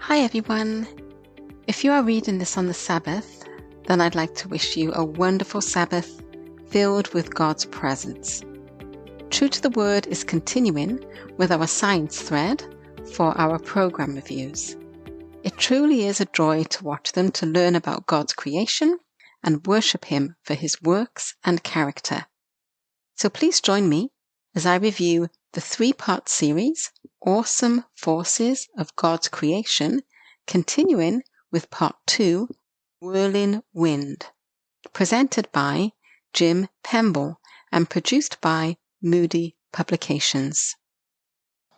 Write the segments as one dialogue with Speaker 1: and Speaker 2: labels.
Speaker 1: Hi everyone. If you are reading this on the Sabbath, then I'd like to wish you a wonderful Sabbath filled with God's presence. True to the Word is continuing with our science thread for our program reviews. It truly is a joy to watch them, to learn about God's creation and worship Him for His works and character. So please join me as I review the 3-part series, Awesome Forces of God's Creation, continuing with Part 2, Whirling Wind, presented by Jim Pemble and produced by Moody Publications.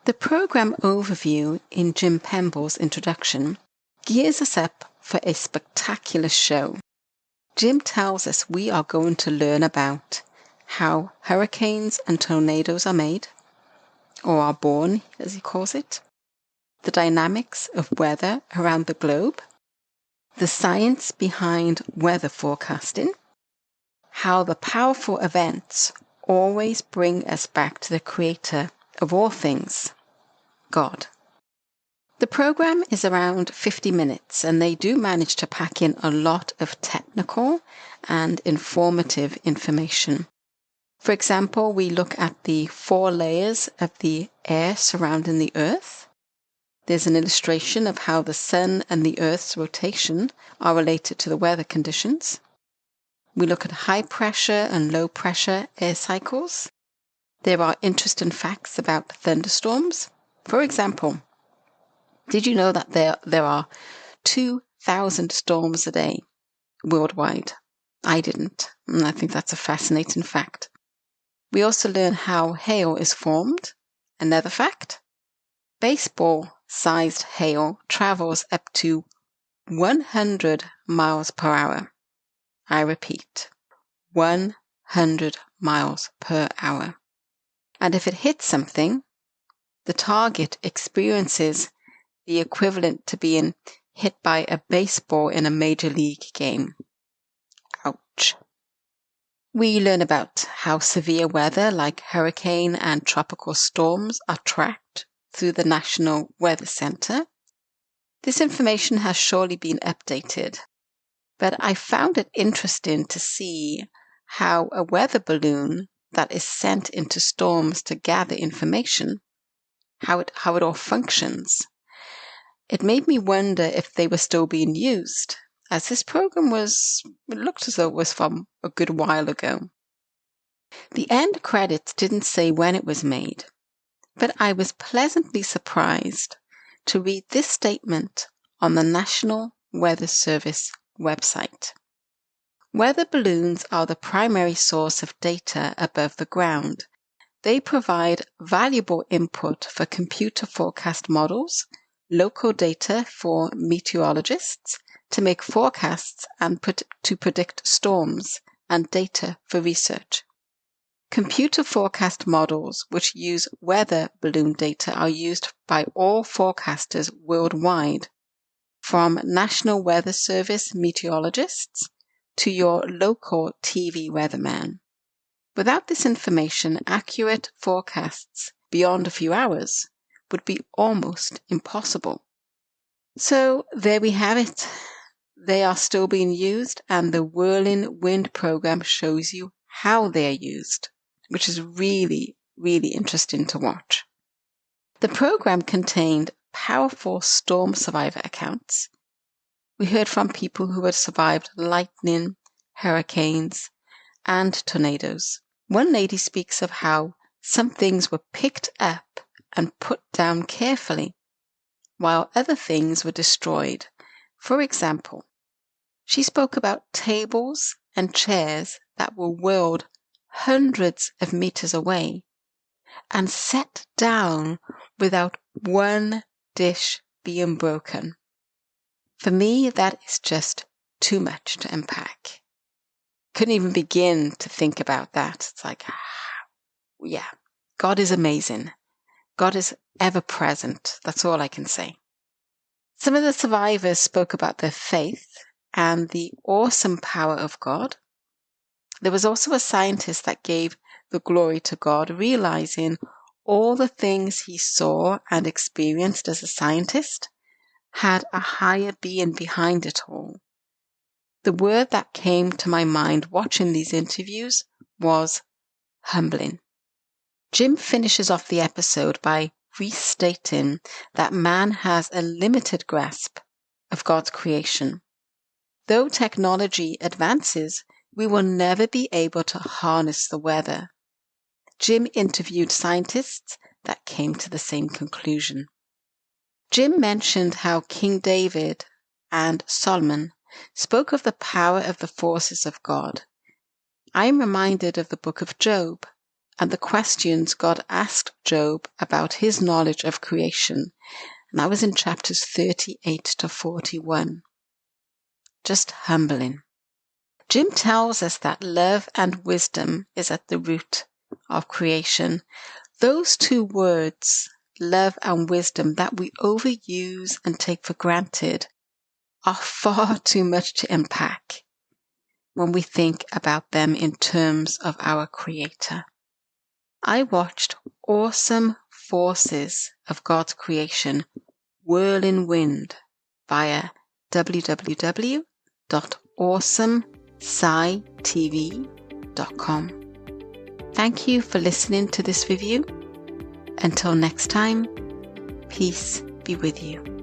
Speaker 1: The program overview in Jim Pemble's introduction gears us up for a spectacular show. Jim tells us we are going to learn about how hurricanes and tornadoes are made, or are born, as he calls it, the dynamics of weather around the globe, the science behind weather forecasting, how the powerful events always bring us back to the Creator of all things, God. The program is around 50 minutes, and they do manage to pack in a lot of technical and informative information. For example, we look at the 4 layers of the air surrounding the Earth. There's an illustration of how the Sun and the Earth's rotation are related to the weather conditions. We look at high pressure and low pressure air cycles. There are interesting facts about thunderstorms. For example, did you know that there are 2,000 storms a day worldwide? I didn't, and I think that's a fascinating fact. We also learn how hail is formed. Another fact: baseball-sized hail travels up to 100 miles per hour. I repeat, 100 miles per hour. And if it hits something, the target experiences the equivalent to being hit by a baseball in a major league game. Ouch. We learn about how severe weather like hurricane and tropical storms are tracked through the National Weather Center. This information has surely been updated, but I found it interesting to see how a weather balloon that is sent into storms to gather information, how it all functions. It made me wonder if they were still being used, as this program it looked as though it was from a good while ago. The end credits didn't say when it was made, but I was pleasantly surprised to read this statement on the National Weather Service website. Weather balloons are the primary source of data above the ground. They provide valuable input for computer forecast models, local data for meteorologists to make forecasts and to predict storms, and data for research. Computer forecast models which use weather balloon data are used by all forecasters worldwide, from National Weather Service meteorologists to your local TV weatherman. Without this information, accurate forecasts beyond a few hours would be almost impossible. So there we have it. They are still being used, and the Whirling Wind program shows you how they are used, which is really, really interesting to watch. The program contained powerful storm survivor accounts. We heard from people who had survived lightning, hurricanes, and tornadoes. One lady speaks of how some things were picked up and put down carefully, while other things were destroyed. For example, she spoke about tables and chairs that were whirled hundreds of meters away and set down without one dish being broken. For me, that is just too much to unpack. Couldn't even begin to think about that. It's like, yeah, God is amazing. God is ever present. That's all I can say. Some of the survivors spoke about their faith and the awesome power of God. There was also a scientist that gave the glory to God, realizing all the things he saw and experienced as a scientist, had a higher being behind it all. The word that came to my mind watching these interviews was humbling. Jim finishes off the episode by restating that man has a limited grasp of God's creation. Though technology advances, we will never be able to harness the weather. Jim interviewed scientists that came to the same conclusion. Jim mentioned how King David and Solomon spoke of the power of the forces of God. I am reminded of the book of Job and the questions God asked Job about his knowledge of creation, and that was in chapters 38 to 41. Just humbling. Jim tells us that love and wisdom is at the root of creation. Those two words, love and wisdom, that we overuse and take for granted, are far too much to unpack when we think about them in terms of our Creator. I watched Awesome Forces of God's Creation, Whirling Wind, via www.awesomescitv.com. Thank you for listening to this review. Until next time, peace be with you.